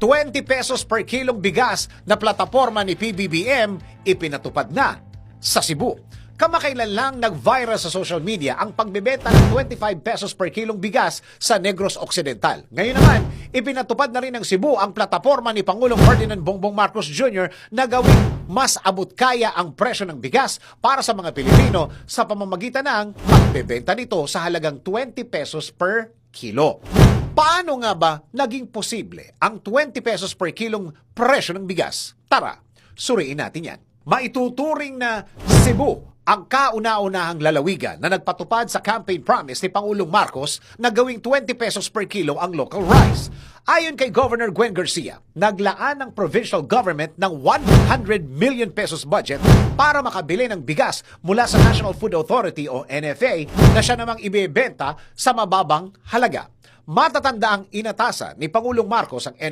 20 pesos per kilong bigas na plataporma ni PBBM ipinatupad na sa Cebu. Kamakailan lang nag-viral sa social media ang pagbebenta ng 25 pesos per kilong bigas sa Negros Occidental. Ngayon naman, ipinatupad na rin ng Cebu ang plataporma ni Pangulong Ferdinand Bongbong Marcos Jr. na gawing mas abot-kaya ang presyo ng bigas para sa mga Pilipino sa pamamagitan ng pagbebenta nito sa halagang 20 pesos per kilo. Paano nga ba naging posible ang 20 pesos per kilong presyo ng bigas? Tara, suriin natin yan. Maituturing na Cebu ang kauna-unahang lalawigan na nagpatupad sa campaign promise ni Pangulong Marcos na gawing 20 pesos per kilo ang local rice. Ayon kay Governor Gwen Garcia, naglaan ng provincial government ng 100 million pesos budget para makabili ng bigas mula sa National Food Authority o NFA na siya namang ibebenta sa mababang halaga. Matatanda ang inatasan ni Pangulong Marcos ang NFA